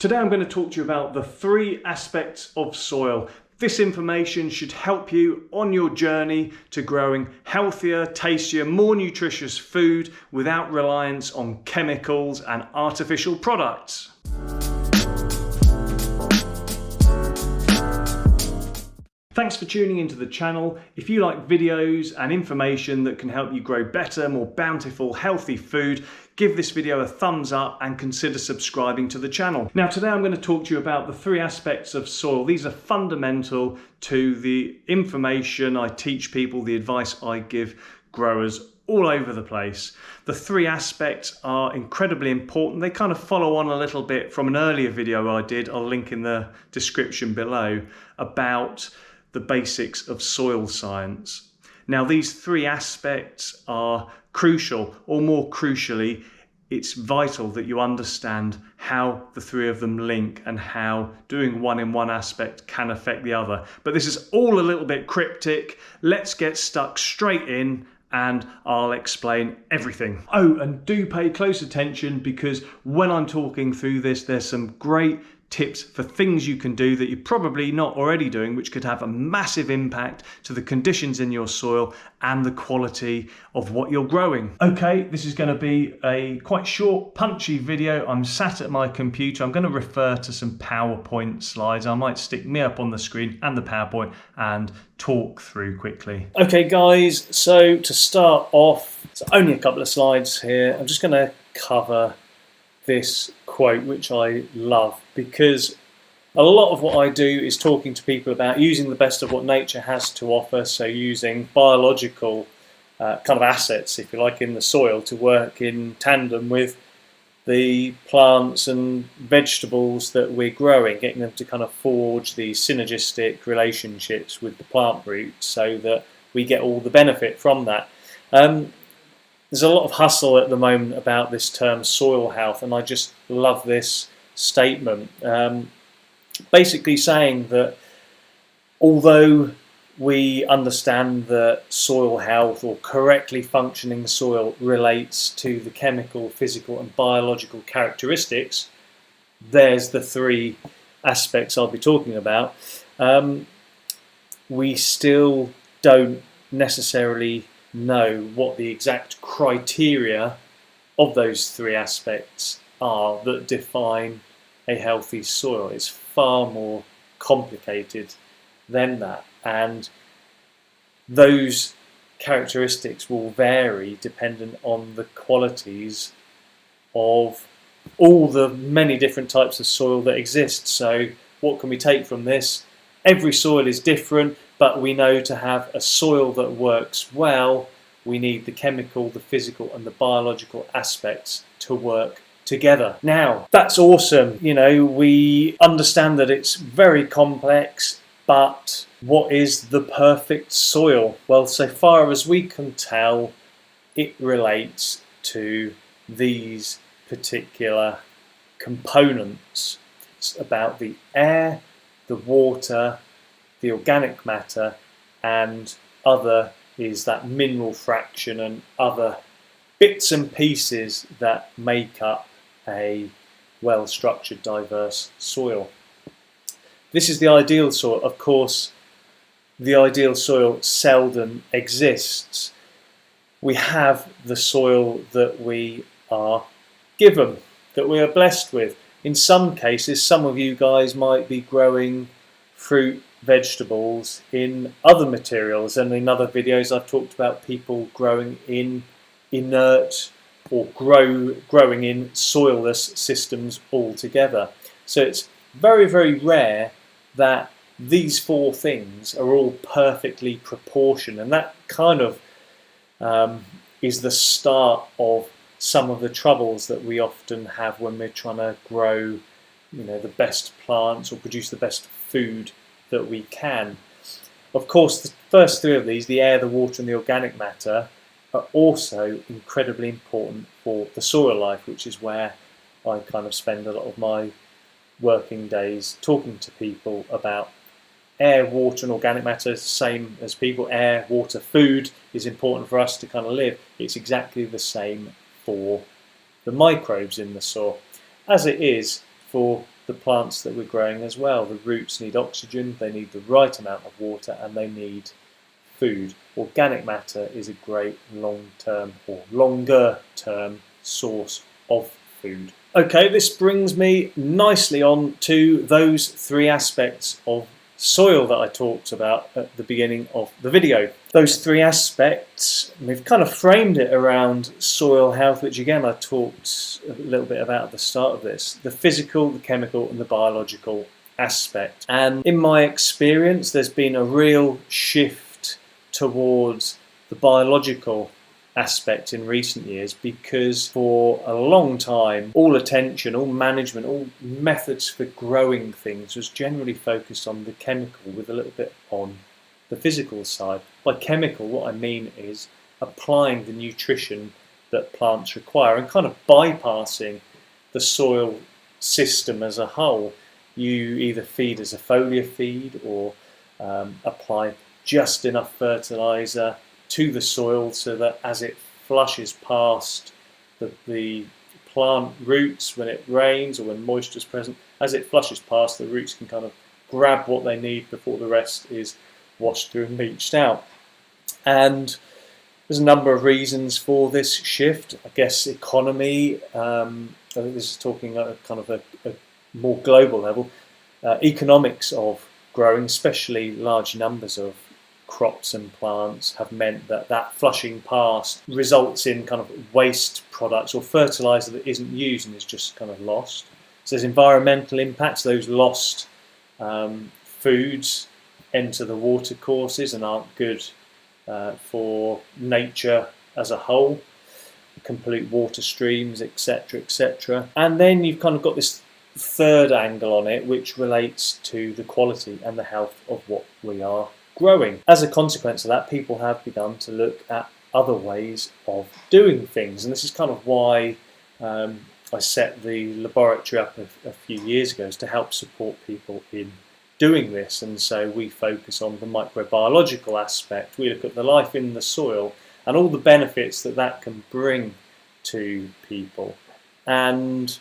Today I'm going to talk to you about the 3 aspects of soil. This information should help you on your journey to growing healthier, tastier, more nutritious food without reliance on chemicals and artificial products. Thanks for tuning into the channel. If you like videos and information that can help you grow better, more bountiful, healthy food, give this video a thumbs up and consider subscribing to the channel. Now today I'm going to talk to you about the 3 aspects of soil. These are fundamental to the information I teach people, the advice I give growers all over the place. The 3 aspects are incredibly important. They kind of follow on a little bit from an earlier video I did, I'll link in the description below, about the basics of soil science. Now these 3 aspects are crucial, or more crucially, it's vital that you understand how the 3 of them link and how doing one in one aspect can affect the other. But this is all a little bit cryptic. Let's get stuck straight in and I'll explain everything. Oh, and do pay close attention, because when I'm talking through this, there's some great tips for things you can do that you're probably not already doing, which could have a massive impact to the conditions in your soil and the quality of what you're growing. Okay, this is going to be a quite short, punchy video. I'm sat at my computer. I'm going to refer to some PowerPoint slides. I might stick me up on the screen and the PowerPoint and talk through quickly. Okay guys, so to start off, it's only a couple of slides here. I'm just going to cover this quote, which I love, because a lot of what I do is talking to people about using the best of what nature has to offer, so using biological kind of assets, if you like, in the soil to work in tandem with the plants and vegetables that we're growing, getting them to kind of forge these synergistic relationships with the plant roots so that we get all the benefit from that. There's a lot of hustle at the moment about this term soil health, and I just love this statement. Basically saying that although we understand that soil health or correctly functioning soil relates to the chemical, physical and biological characteristics, there's the 3 aspects I'll be talking about, we still don't necessarily know what the exact criteria of those 3 aspects are that define a healthy soil. It's far more complicated than that, and those characteristics will vary dependent on the qualities of all the many different types of soil that exist. So what can we take from this? Every soil is different, but we know to have a soil that works well, we need the chemical, the physical and the biological aspects to work together. Now, that's awesome. You know, we understand that it's very complex, but what is the perfect soil? Well, so far as we can tell, it relates to these particular components. It's about the air, the water, the organic matter, and other is that mineral fraction and other bits and pieces that make up a well-structured, diverse soil. This is the ideal soil. Of course, the ideal soil seldom exists. We have the soil that we are given, that we are blessed with. In some cases, some of you guys might be growing fruit, vegetables in other materials, and in other videos I've talked about people growing in inert or growing in soilless systems altogether. So it's very, very rare that these 4 things are all perfectly proportioned, and that kind of is the start of some of the troubles that we often have when we're trying to grow, you know, the best plants or produce the best food that we can. Of course, the first 3 of these, the air, the water and the organic matter, are also incredibly important for the soil life, which is where I kind of spend a lot of my working days talking to people about air, water and organic matter. Same as people, air, water, food is important for us to kind of live. It's exactly the same for the microbes in the soil, as it is for the plants that we're growing as well. The roots need oxygen, they need the right amount of water, and they need food. Organic matter is a great long-term or longer-term source of food. Okay, this brings me nicely on to those three aspects of soil that I talked about at the beginning of the video. Those three aspects, we've kind of framed it around soil health, which again I talked a little bit about at the start of this. The physical, the chemical and the biological aspect. And in my experience, there's been a real shift towards the biological aspect in recent years, because for a long time all attention, all management, all methods for growing things was generally focused on the chemical with a little bit on the physical side. By chemical, what I mean is applying the nutrition that plants require and kind of bypassing the soil system as a whole. You either feed as a foliar feed or apply just enough fertilizer to the soil so that as it flushes past the plant roots when it rains or when moisture is present, as it flushes past, the roots can kind of grab what they need before the rest is washed through and leached out. And there's a number of reasons for this shift. I guess economy, I think this is talking at a kind of a more global level, economics of growing, especially large numbers of crops and plants, have meant that flushing past results in kind of waste products or fertilizer that isn't used and is just kind of lost. So there's environmental impacts. Those lost foods enter the water courses and aren't good for nature as a whole, complete water streams, etc., etc. And then you've kind of got this third angle on it, which relates to the quality and the health of what we are growing. As a consequence of that, people have begun to look at other ways of doing things, and this is kind of why I set the laboratory up a few years ago, is to help support people in doing this. And so we focus on the microbiological aspect. We look at the life in the soil and all the benefits that can bring to people, and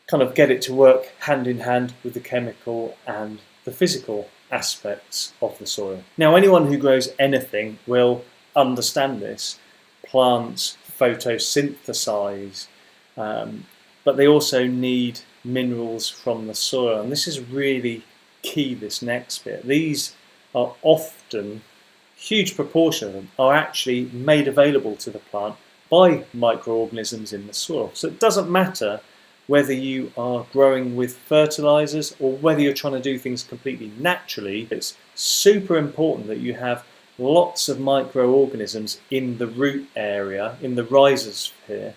kind of get it to work hand in hand with the chemical and the physical aspects of the soil. Now, anyone who grows anything will understand this. Plants photosynthesize, but they also need minerals from the soil, and this is really key, this next bit. These are often, huge proportion of them are actually made available to the plant by microorganisms in the soil. So it doesn't matter whether you are growing with fertilizers or whether you're trying to do things completely naturally. It's super important that you have lots of microorganisms in the root area, in the rhizosphere,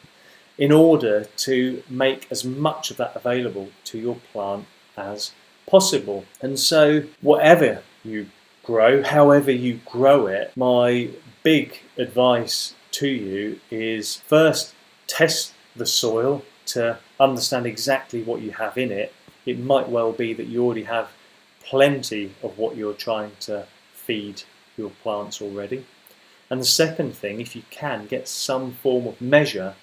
in order to make as much of that available to your plant as possible. And so whatever you grow, however you grow it, my big advice to you is first test the soil to understand exactly what you have in it. It might well be that you already have plenty of what you're trying to feed your plants already. And the second thing, if you can, get some form of measure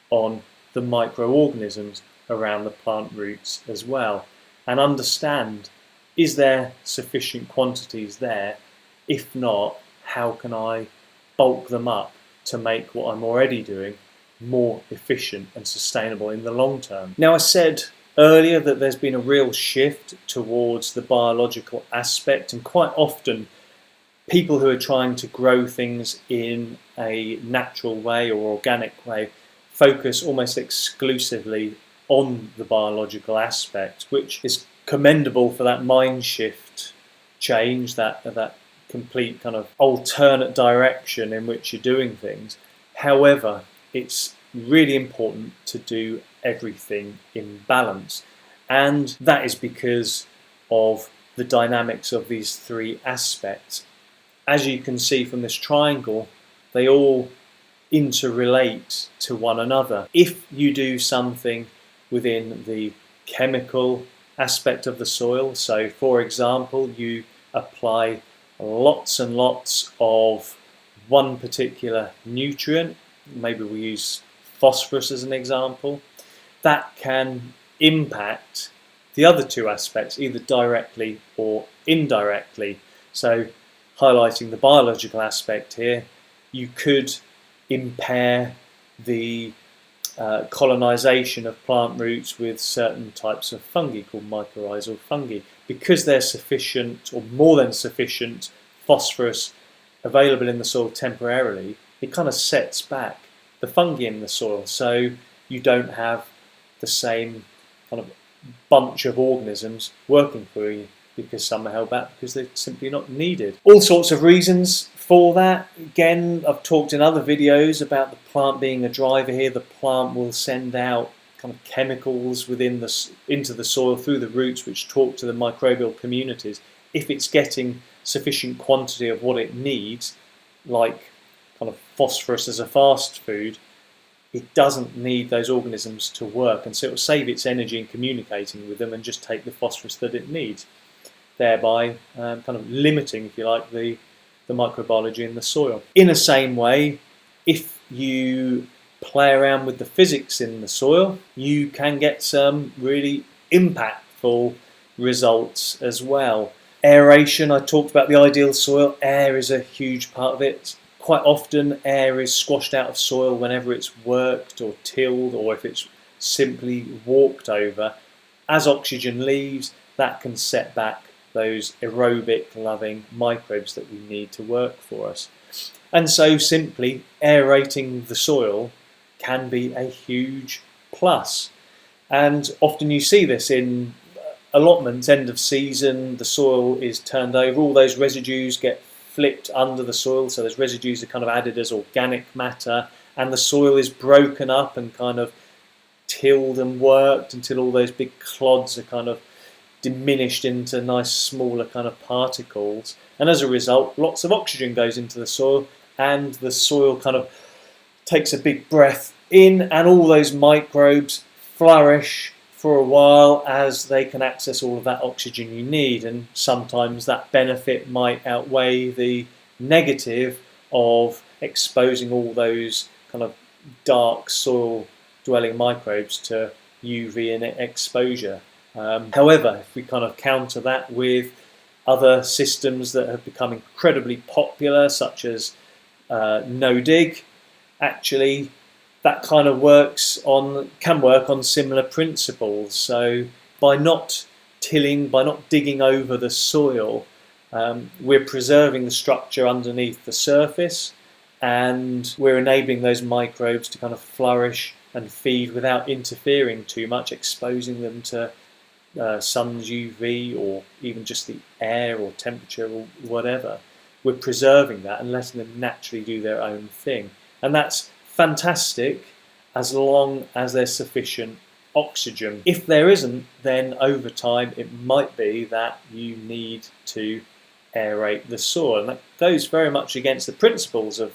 on the microorganisms around the plant roots as well, and understand, is there sufficient quantities there? If not, how can I bulk them up to make what I'm already doing more efficient and sustainable in the long term? Now, I said earlier that there's been a real shift towards the biological aspect, and quite often people who are trying to grow things in a natural way or organic way focus almost exclusively on the biological aspect, which is commendable for that mind shift change, that complete kind of alternate direction in which you're doing things. However, it's really important to do everything in balance, and that is because of the dynamics of these three aspects. As you can see from this triangle, they all interrelate to one another. If you do something within the chemical aspect of the soil, so for example you apply lots and lots of one particular nutrient, maybe we use phosphorus as an example, that can impact the other two aspects, either directly or indirectly. So highlighting the biological aspect here, you could impair the colonization of plant roots with certain types of fungi called mycorrhizal fungi. Because there's sufficient or more than sufficient phosphorus available in the soil temporarily, it kind of sets back the fungi in the soil, so you don't have the same kind of bunch of organisms working for you, because some are held back because they're simply not needed. All sorts of reasons for that. Again, I've talked in other videos about the plant being a driver here. The plant will send out kind of chemicals into the soil through the roots, which talk to the microbial communities. If it's getting sufficient quantity of what it needs, like kind of phosphorus as a fast food, it doesn't need those organisms to work, and so it will save its energy in communicating with them and just take the phosphorus that it needs, thereby kind of limiting, if you like, the microbiology in the soil. In the same way, if you play around with the physics in the soil, you can get some really impactful results as well. Aeration, I talked about the ideal soil. Air is a huge part of it. Quite often air is squashed out of soil whenever it's worked or tilled, or if it's simply walked over. As oxygen leaves, that can set back those aerobic loving microbes that we need to work for us. And so simply aerating the soil can be a huge plus. And often you see this in allotments, end of season, the soil is turned over, all those residues get flipped under the soil, so those residues are kind of added as organic matter, and the soil is broken up and kind of tilled and worked until all those big clods are kind of diminished into nice smaller kind of particles, and as a result lots of oxygen goes into the soil, and the soil kind of takes a big breath in, and all those microbes flourish for a while as they can access all of that oxygen you need. And sometimes that benefit might outweigh the negative of exposing all those kind of dark soil dwelling microbes to UV and exposure. However, if we kind of counter that with other systems that have become incredibly popular, such as no-dig, actually that kind of can work on similar principles. So by not tilling, by not digging over the soil, we're preserving the structure underneath the surface, and we're enabling those microbes to kind of flourish and feed without interfering too much, exposing them to sun's UV or even just the air or temperature or whatever. We're preserving that and letting them naturally do their own thing. And that's fantastic as long as there's sufficient oxygen. If there isn't, then over time it might be that you need to aerate the soil. And that goes very much against the principles of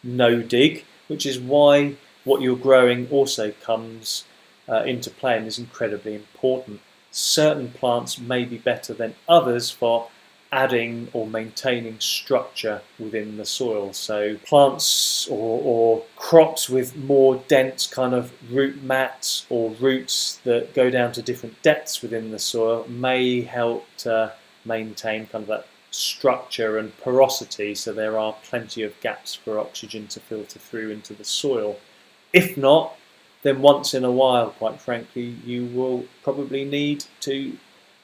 no-dig, which is why what you're growing also comes into play and is incredibly important. Certain plants may be better than others for adding or maintaining structure within the soil. So plants or crops with more dense kind of root mats or roots that go down to different depths within the soil may help to maintain kind of that structure and porosity, so there are plenty of gaps for oxygen to filter through into the soil. If not, then once in a while, quite frankly, you will probably need to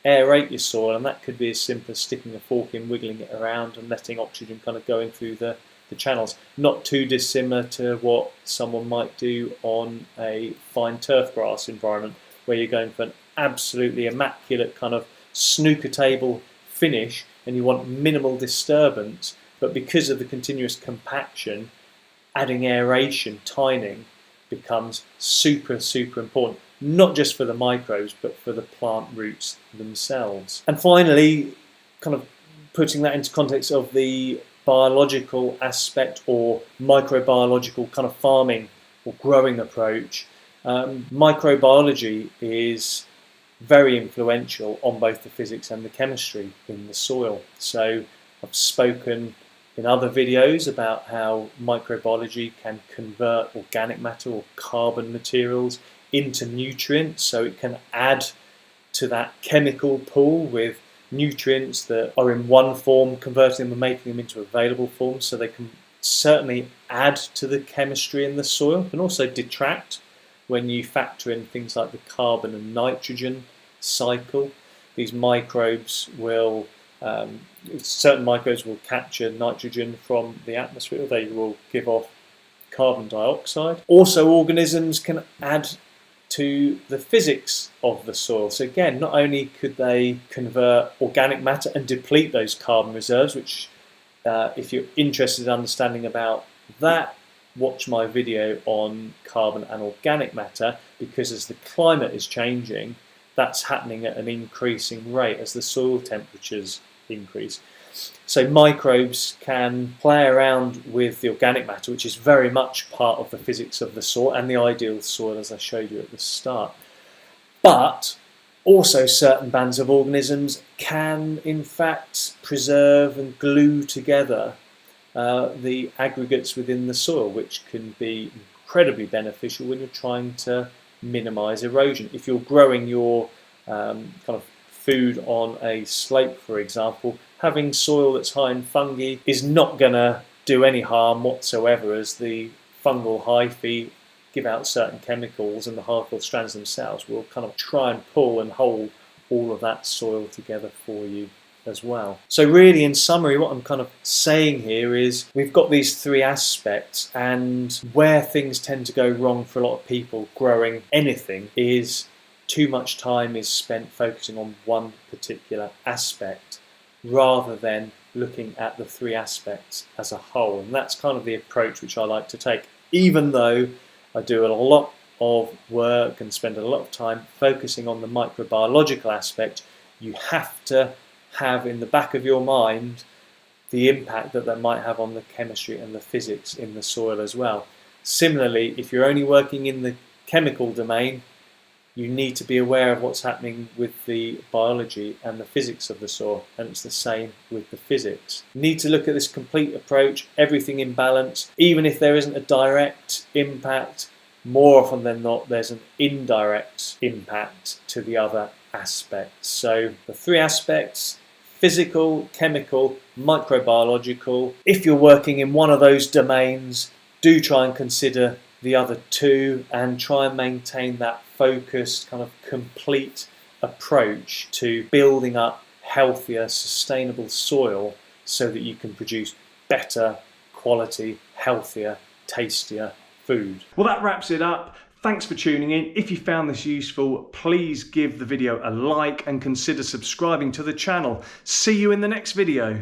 aerate your soil, and that could be as simple as sticking a fork in, wiggling it around and letting oxygen kind of going through the channels. Not too dissimilar to what someone might do on a fine turf grass environment, where you're going for an absolutely immaculate kind of snooker table finish and you want minimal disturbance, but because of the continuous compaction, adding aeration, tining, becomes super important, not just for the microbes but for the plant roots themselves. And finally, kind of putting that into context of the biological aspect or microbiological kind of farming or growing approach, microbiology is very influential on both the physics and the chemistry in the soil. So I've spoken in other videos about how microbiology can convert organic matter or carbon materials into nutrients, so it can add to that chemical pool with nutrients that are in one form, converting them and making them into available forms, so they can certainly add to the chemistry in the soil, and also detract when you factor in things like the carbon and nitrogen cycle. These microbes will, certain microbes will capture nitrogen from the atmosphere, they will give off carbon dioxide. Also, organisms can add to the physics of the soil. So again, not only could they convert organic matter and deplete those carbon reserves, which if you're interested in understanding about that, watch my video on carbon and organic matter, because as the climate is changing, that's happening at an increasing rate as the soil temperatures increase. So microbes can play around with the organic matter, which is very much part of the physics of the soil and the ideal soil, as I showed you at the start. But also certain bands of organisms can in fact preserve and glue together the aggregates within the soil, which can be incredibly beneficial when you're trying to minimize erosion. If you're growing your kind of food on a slope, for example, having soil that's high in fungi is not going to do any harm whatsoever, as the fungal hyphae give out certain chemicals and the harmful strands themselves will kind of try and pull and hold all of that soil together for you as well. So really, in summary, what I'm kind of saying here is we've got these three aspects, and where things tend to go wrong for a lot of people growing anything is too much time is spent focusing on one particular aspect rather than looking at the three aspects as a whole. And that's kind of the approach which I like to take, even though I do a lot of work and spend a lot of time focusing on the microbiological aspect. You have to have in the back of your mind the impact that might have on the chemistry and the physics in the soil as well. Similarly, if you're only working in the chemical domain, you need to be aware of what's happening with the biology and the physics of the soil, and it's the same with the physics. You need to look at this complete approach, everything in balance. Even if there isn't a direct impact, more often than not there's an indirect impact to the other aspects. So the three aspects: physical, chemical, microbiological. If you're working in one of those domains, do try and consider the other two and try and maintain that focused, kind of complete approach to building up healthier, sustainable soil so that you can produce better quality, healthier, tastier food. Well, that wraps it up. Thanks for tuning in. If you found this useful, please give the video a like and consider subscribing to the channel. See you in the next video.